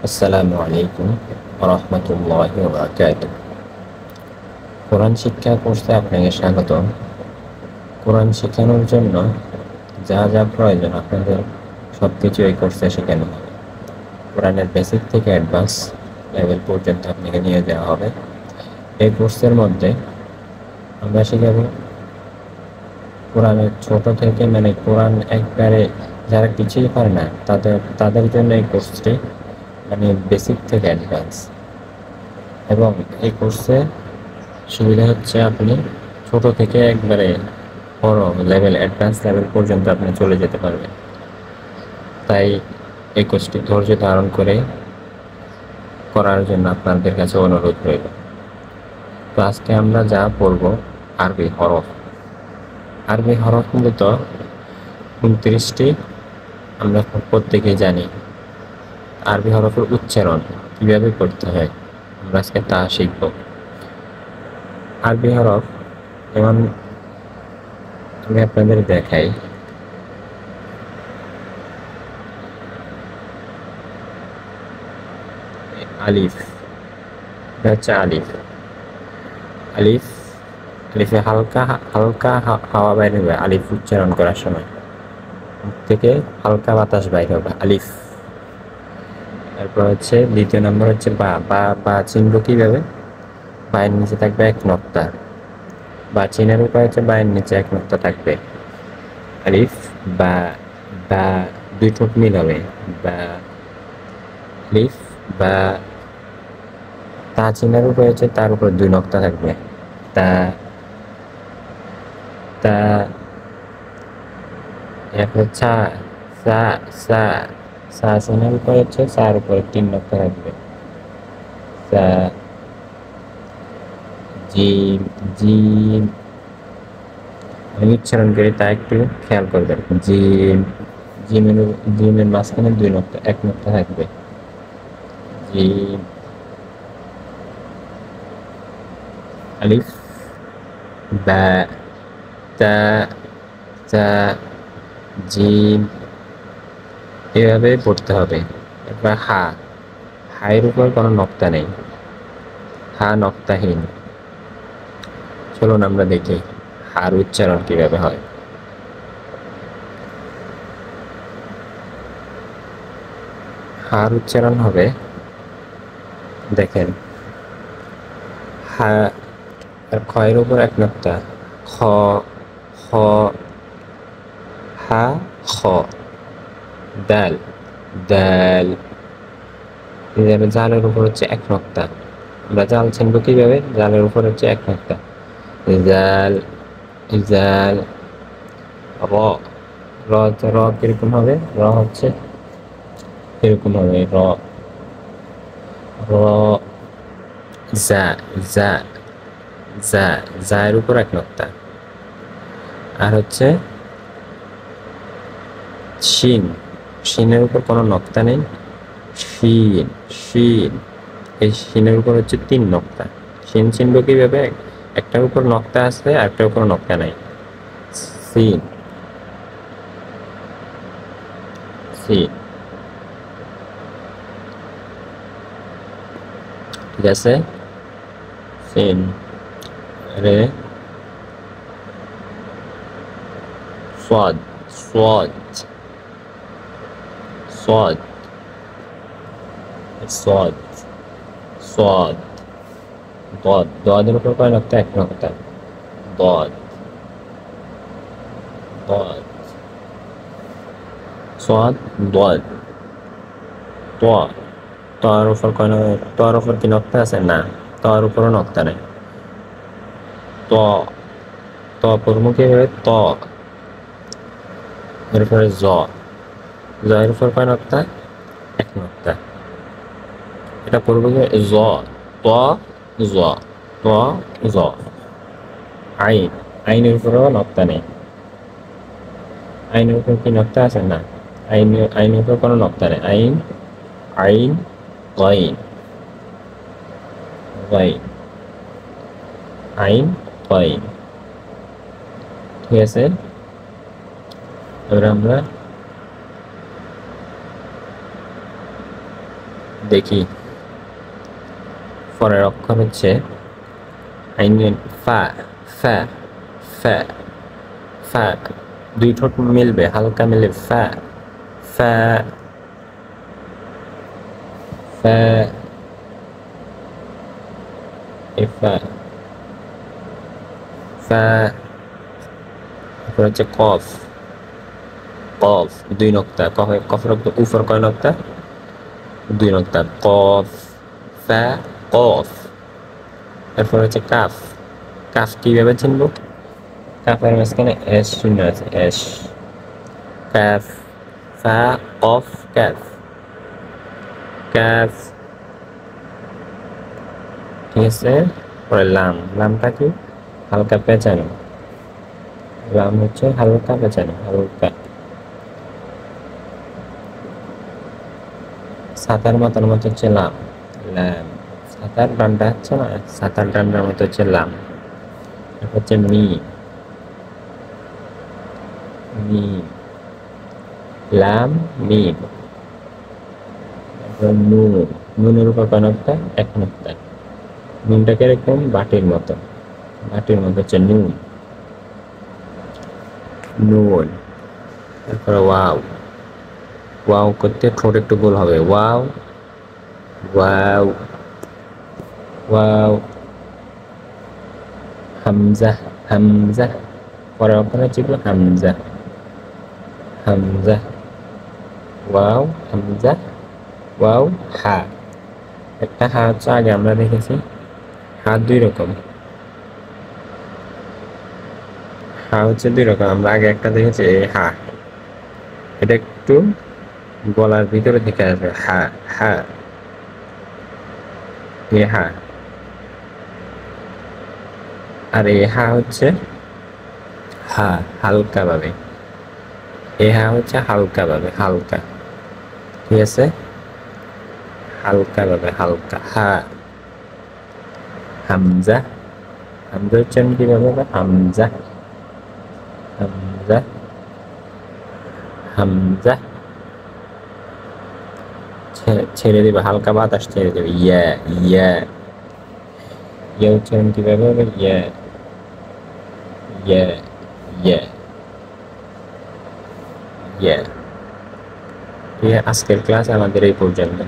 আসসালামু আলাইকুম ওয়া রাহমাতুল্লাহি ওয়া বারাকাতুহু। কোরআন শিক্ষা কোর্সে আপনাকে স্বাগতম। কোরআন শেখানোর জন্য যা যা প্রয়োজন আপনাদের সবকিছু এই কোর্সে শেখানো হবে। কোরআনের বেসিক থেকে অ্যাডভান্স লেভেল পর্যন্ত আপনাকে নিয়ে যাওয়া হবে। এই কোর্সের মধ্যে আমরা শেখাবো কোরআনের ছোট থেকে, মানে কোরআন একবারে যারা কিছুই পারে না তাদের জন্য এই কোর্সটি মানে বেসিক থেকে অ্যাডভান্স। এবং এই কোর্সে সুবিধা হচ্ছে আপনি ছোট থেকে একবারে বড় লেভেল, অ্যাডভান্স লেভেল পর্যন্ত আপনি চলে যেতে পারবেন। তাই এই কোর্সটি ধৈর্য ধারণ করে করার জন্য আপনাদের কাছে অনুরোধ রইল। তো আজকে আমরা যা পড়ব আরবি হরফ। আরবি হরফ মূলত 29টি, আমরা প্রত্যেকেই জানি। আরবি হরফের উচ্চারণ কীভাবে করতে হয় আমরা আজকে তা শিখব। আরবি হরফ যেমন আমি আপনাদের দেখাই। আলিফ, এটা হচ্ছে আলিফ। আলিফ, আলিফে হালকা হালকা হাওয়া বাইর হবে আলিফ উচ্চারণ করার সময়, মুখ থেকে হালকা বাতাস বাইর হবে আলিফ। তারপর হচ্ছে দ্বিতীয় নম্বর হচ্ছে বা। বা চিনব কীভাবে? বায়ের নিচে থাকবে এক নক্তা। বা চিনের উপায় হচ্ছে বায়ের নিচে এক নক্তা থাকবে। আলিফ বা, বা দুই ঠোঁট মিল হবে বা, আলিফ বা। তা চিনার উপায় হচ্ছে তার উপর দুই নক্তা থাকবে তা। তা এরপর ছা, সা, সা। সা চিনার উপায় হচ্ছে সার উপরে তিন নক্তা থাকবে সা। জিম, জিম আমি উচ্চারণ করি তা একটু খেয়াল করবেন। জিম, জিমের মাঝখানে দুই নক্তা, এক নক্তা থাকবে জিম। আলিফ বা, তা, তা, জিম, এভাবে পড়তে হবে। এরপর হা, হায়ের উপর কোনো নক্তা নেই, হা নক্তাহীন। চলুন আমরা দেখি হার উচ্চারণ কিভাবে হয়। হার উচ্চারণ হবে, দেখেন, হা আর খয়ের উপর এক নক্তা, খ, খ, হা, খ। দাল, দাল। জালের উপর হচ্ছে এক নক্তা, আমরা জাল চিনব কিভাবে? জালের উপর হচ্ছে এক নক্তা, জাল, জাল। র, র কিরকম হবে? র হচ্ছে এরকম হবে, র, র। জা, জা, জা, জায়ের উপর এক নক্তা। আর হচ্ছে শিন, শিনের উপর কোনো নক্তা নেই, শিন, শিন। এই শিনের উপর হচ্ছে তিন নক্তা। শিন চিনব কিভাবে? একটার উপর নক্তা আছে আর একটার উপর নক্তা নাই, সিন, সিন। ঠিক আছে, সিন। রে, সোয়াদ, সোয়াদ, সোয়াদ, সোয়াদ, সোয়াদ। দদ, দদের উপর কয় নক্তা? এক নক্তা, দদ, দদ। সোয়াদ, দদ। ত, তর উপর কয়, তর উপর কি নক্তা আছে? না, তর উপরও নক্তা নেই। ত, ত পূর্বমুখী হবে ত। এরপরে জ, জয়ের উপর কয় নক্তা? এক নক্তা। এটা পূর্বমুখী জ, ত, জ, ত, জ। আইন, আইনের উপরেও নক্তা নেই। আইনের উপর কি নক্তা আছে? না, আইনের উপর কোনো নক্তা নেই। আইন, আইন, গাইন, গাইন, আইন, গাইন। ঠিক আছে, এবার আমরা দেখি পরের অক্ষর হচ্ছে আইন ফা ফা ফা ফা, দুই ঠোঁট মিলবে, হালকা মিলে ফা ফা ফা, ফা ফা। তারপর হচ্ছে কফ, কফ দুই নক্তা, কফের উপর কয় নক্তা? দুই নক্তা, কফ ফা কফ। এরপর হচ্ছে কাফ, কাফ কিভাবে চিনব? কাফের মাঝখানে এস শূন্য আছে, এস কাফ ফা কফ কাফ কাফ। ঠিক আছে, পরে লাম, লামটা কি? হালকা পেঁচানো, লাম হচ্ছে হালকা পেঁচানো, হালকা। সাতার মাথার মতো হচ্ছে লাম, ল্যাম। সাতার ডান্ডা হচ্ছে না, সাতার ডান্ডার মতো হচ্ছে লাম। হচ্ছে মিম, মিম লাম মিম। নুন, নুনের উপর কয় নক্তা? এক নক্তা। নুনটা কিরকম? বাটির মতো, বাটির মতো হচ্ছে নুন, নুন। তারপরে ওয়াও, ওয়াও করতে ঠোঁট একটু গোল হবে, wow wow wow. Hamza, Hamza, পরের অক্ষর হচ্ছে কি? হামজা, হামজা ওয়াও হামজা ওয়াও হা। একটা হা হচ্ছে আগে আমরা দেখেছি, হা দুই রকম, হা হচ্ছে দুই রকম। আমরা আগে একটা দেখেছি এই হা, এটা একটু গলার ভিতরে থেকে আসবে, হা হা এ হা। আর এ হা হচ্ছে হা হালকা ভাবে, এ হা হচ্ছে হালকা ভাবে, হালকা। ঠিক আছে, হালকা ভাবে, হালকা হা। হামজা, হামজা হচ্ছে কিভাবে? হামজা, হামজা, হামজা ছেড়ে দেবে, হালকা বাতাস ছেড়ে দেবে, ইয়া ইয়া। ইয়া উচ্চারণ কিভাবে হবে? ইয়া ইয়া ইয়া ইয়া। ঠিক আছে, আজকের ক্লাস আমাদের এই পর্যন্ত।